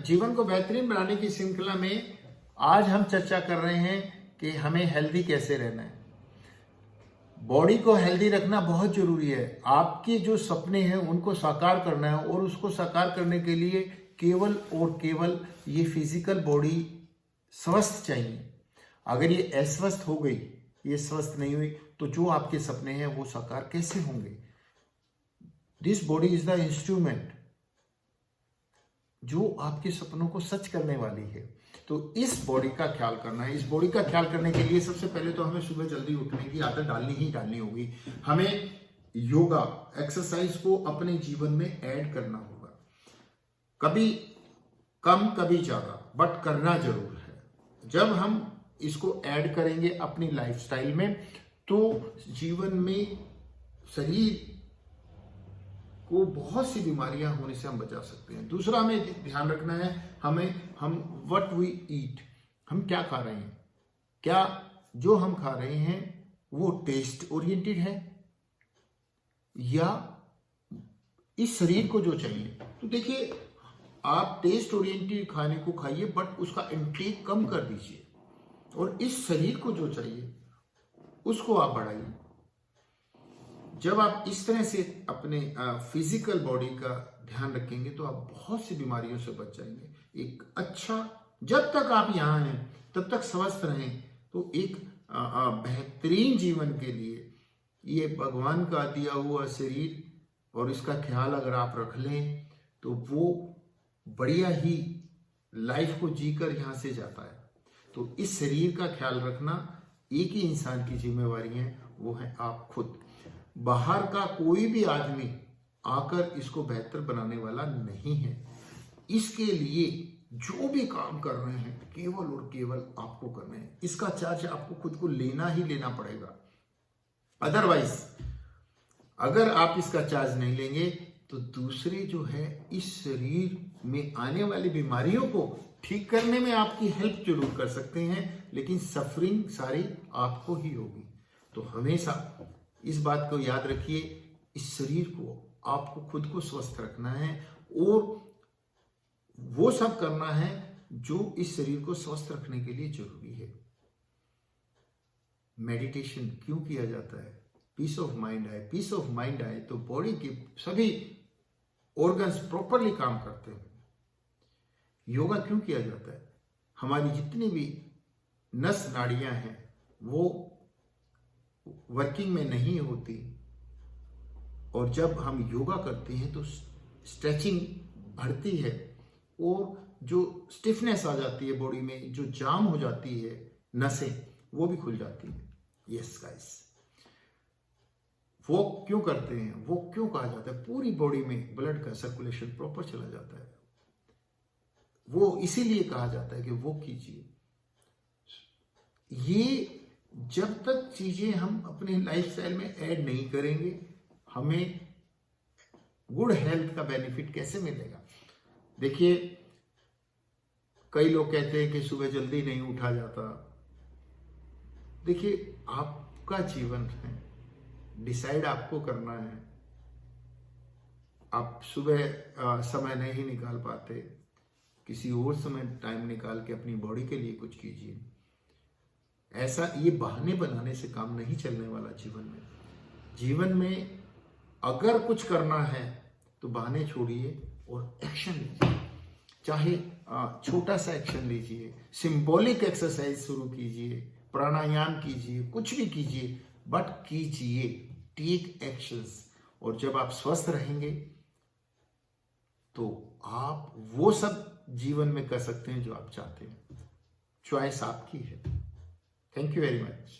जीवन को बेहतरीन बनाने की श्रृंखला में आज हम चर्चा कर रहे हैं कि हमें हेल्दी कैसे रहना है। बॉडी को हेल्दी रखना बहुत जरूरी है। आपके जो सपने हैं उनको साकार करना है और उसको साकार करने के लिए केवल और केवल ये फिजिकल बॉडी स्वस्थ चाहिए। अगर ये अस्वस्थ हो गई, ये स्वस्थ नहीं हुई, तो जो आपके सपने हैं वो साकार कैसे होंगे। This body is the instrument जो आपके सपनों को सच करने वाली है। तो इस बॉडी का ख्याल करना है। इस बॉडी का ख्याल करने के लिए सबसे पहले तो हमें सुबह जल्दी उठने की आदत डालनी होगी। हमें योगा एक्सरसाइज को अपने जीवन में ऐड करना होगा। कभी कम कभी ज्यादा, बट करना जरूर है। जब हम इसको ऐड करेंगे अपनी लाइफस्टाइल में तो जीवन में शरीर को बहुत सी बीमारियां होने से हम बचा सकते हैं। दूसरा हमें ध्यान रखना है, हम व्हाट वी ईट, हम क्या खा रहे हैं, क्या जो हम खा रहे हैं वो टेस्ट ओरिएंटेड है या इस शरीर को जो चाहिए। तो देखिए, आप टेस्ट ओरिएंटेड खाने को खाइए बट उसका इंटेक कम कर दीजिए और इस शरीर को जो चाहिए उसको आप बढ़ाइए। जब आप इस तरह से अपने फिजिकल बॉडी का ध्यान रखेंगे तो आप बहुत सी बीमारियों से बच जाएंगे। एक अच्छा, जब तक आप यहाँ हैं तब तक स्वस्थ रहें, तो एक बेहतरीन जीवन के लिए ये भगवान का दिया हुआ शरीर और इसका ख्याल अगर आप रख लें तो वो बढ़िया ही लाइफ को जीकर यहाँ से जाता है। तो इस शरीर का ख्याल रखना एक ही इंसान की जिम्मेवारी है, वो है आप खुद। बाहर का कोई भी आदमी आकर इसको बेहतर बनाने वाला नहीं है। इसके लिए जो भी काम कर रहे हैं केवल और केवल आपको करना है। इसका चार्ज आपको खुद को लेना ही लेना पड़ेगा। अदरवाइज अगर आप इसका चार्ज नहीं लेंगे तो दूसरे जो है इस शरीर में आने वाली बीमारियों को ठीक करने में आपकी हेल्प जरूर कर सकते हैं, लेकिन सफरिंग सारी आपको ही होगी। तो हमेशा इस बात को याद रखिए, इस शरीर को आपको खुद को स्वस्थ रखना है और वो सब करना है जो इस शरीर को स्वस्थ रखने के लिए जरूरी है। मेडिटेशन क्यों किया जाता है? पीस ऑफ माइंड आए। पीस ऑफ माइंड आए तो बॉडी के सभी ऑर्गन्स प्रॉपरली काम करते हैं। योगा क्यों किया जाता है? हमारी जितनी भी नस नाड़ियां हैं वो वर्किंग में नहीं होती और जब हम योगा करते हैं तो स्ट्रेचिंग बढ़ती है और जो स्टिफनेस आ जाती है बॉडी में, जो जाम हो जाती है नसें, वो भी खुल जाती है। यस गाइस, वो क्यों करते हैं, वो क्यों कहा जाता है? पूरी बॉडी में ब्लड का सर्कुलेशन प्रॉपर चला जाता है। वो इसीलिए कहा जाता है कि वो कीजिए। ये जब तक चीजें हम अपने लाइफस्टाइल में ऐड नहीं करेंगे, हमें गुड हेल्थ का बेनिफिट कैसे मिलेगा? देखिए, कई लोग कहते हैं कि सुबह जल्दी नहीं उठा जाता। देखिए, आपका जीवन है, डिसाइड आपको करना है। आप सुबह समय नहीं निकाल पाते, किसी और समय टाइम निकाल के अपनी बॉडी के लिए कुछ कीजिए। ऐसा ये बहाने बनाने से काम नहीं चलने वाला जीवन में अगर कुछ करना है तो बहाने छोड़िए और एक्शन लीजिए। चाहे छोटा सा एक्शन लीजिए, सिंबॉलिक एक्सरसाइज शुरू कीजिए, प्राणायाम कीजिए, कुछ भी कीजिए, बट कीजिए, टेक एक्शंस। और जब आप स्वस्थ रहेंगे तो आप वो सब जीवन में कर सकते हैं जो आप चाहते हैं। चॉइस आपकी है। Thank you very much.